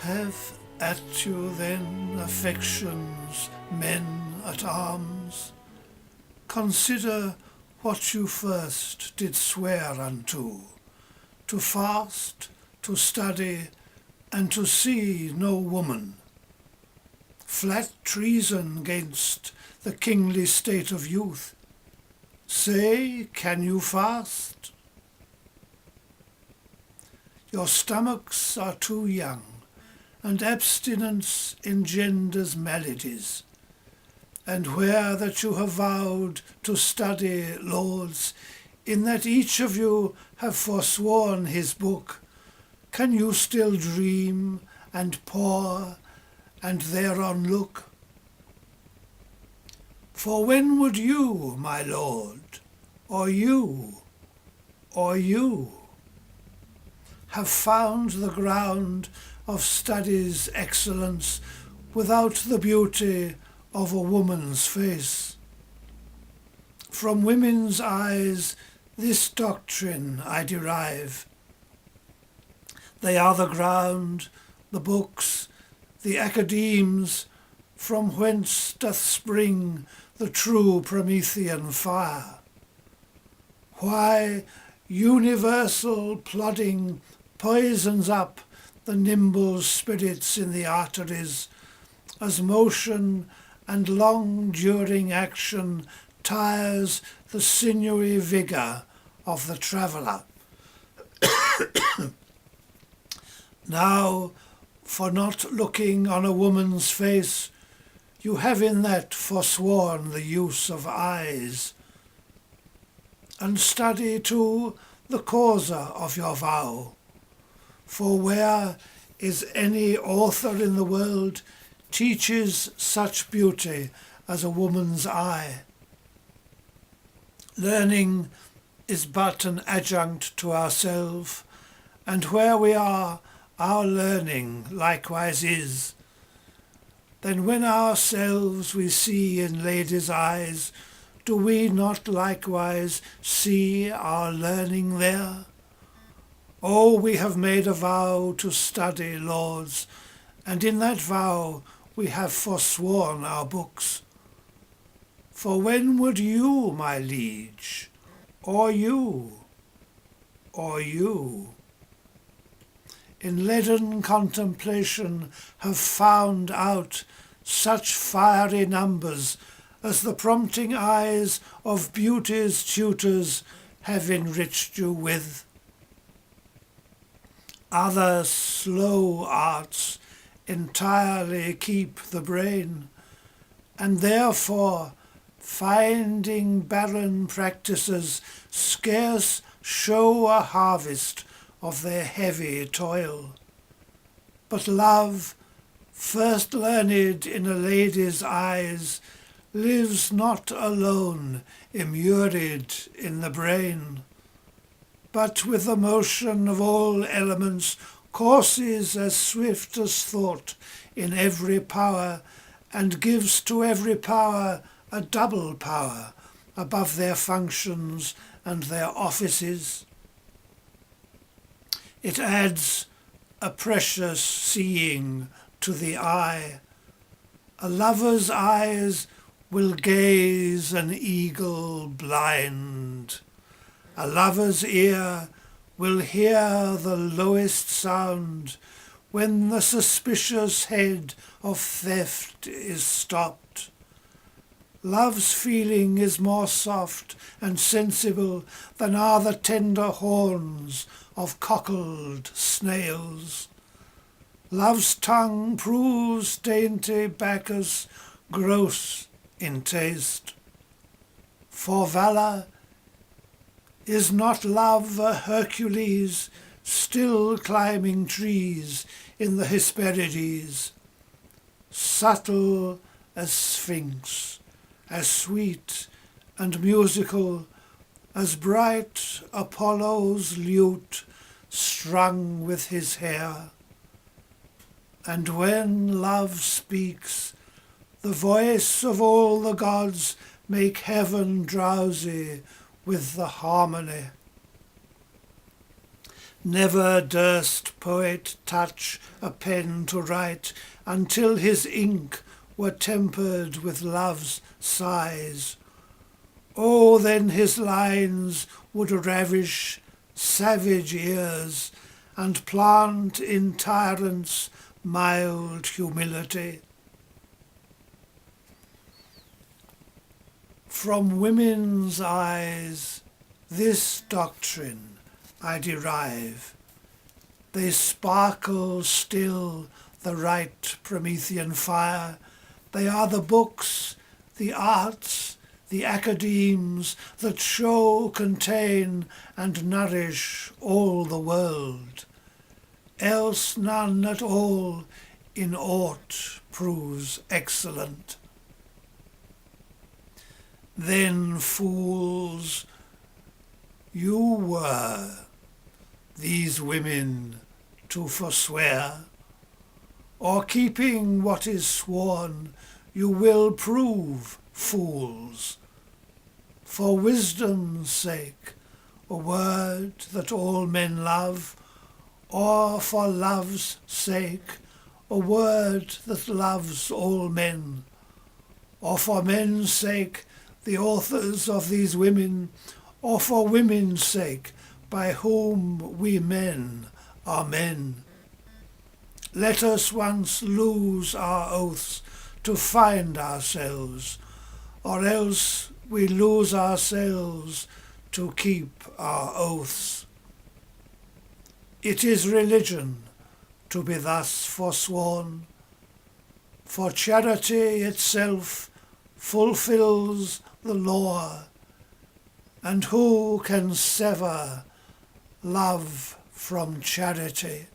Have at you then affections, men at arms. Consider what you first did swear unto, to fast, to study, and to see no woman. Flat treason gainst the kingly state of youth. Say, can you fast? Your stomachs are too young, and abstinence engenders maladies. And where that you have vowed to study, lords, in that each of you have forsworn his book, can you still dream and pore and thereon look? For when would you, my lord, or you, have found the ground of study's excellence without the beauty of a woman's face? From women's eyes this doctrine I derive. They are the ground, the books, the academes, from whence doth spring the true Promethean fire. Why universal plodding poisons up the nimble spirits in the arteries, as motion and long-during action tires the sinewy vigour of the traveller. Now, for not looking on a woman's face, you have in that forsworn the use of eyes. And study too the causer of your vow. For where is any author in the world teaches such beauty as a woman's eye? Learning is but an adjunct to ourself, and where we are, our learning likewise is. Then when ourselves we see in ladies' eyes, do we not likewise see our learning there? Oh, we have made a vow to study, lords, and in that vow we have forsworn our books. For when would you, my liege, or you, in leaden contemplation have found out such fiery numbers as the prompting eyes of beauty's tutors have enriched you with? Other slow arts entirely keep the brain, and therefore finding barren practices scarce show a harvest of their heavy toil. But love, first learned in a lady's eyes, lives not alone immured in the brain, but with the motion of all elements courses as swift as thought in every power, and gives to every power a double power above their functions and their offices. It adds a precious seeing to the eye. A lover's eyes will gaze an eagle blind. A lover's ear will hear the lowest sound when the suspicious head of theft is stopped. Love's feeling is more soft and sensible than are the tender horns of cockled snails. Love's tongue proves dainty Bacchus gross in taste. For valour, is not love a Hercules still climbing trees in the Hesperides, subtle as Sphinx, as sweet and musical, as bright Apollo's lute strung with his hair? And when love speaks, the voice of all the gods make heaven drowsy with the harmony. Never durst poet touch a pen to write until his ink were tempered with love's sighs. Oh, then his lines would ravish savage ears and plant in tyrants mild humility. From women's eyes this doctrine I derive. They sparkle still the right Promethean fire. They are the books, the arts, the academes that show, contain, and nourish all the world. Else none at all in aught proves excellent. Then, fools, you were these women to forswear, or keeping what is sworn, you will prove fools. For wisdom's sake, a word that all men love, or for love's sake, a word that loves all men, or for men's sake, the authors of these women, or for women's sake, by whom we men are men. Let us once lose our oaths to find ourselves, or else we lose ourselves to keep our oaths. It is religion to be thus forsworn, for charity itself fulfills the law, and who can sever love from charity?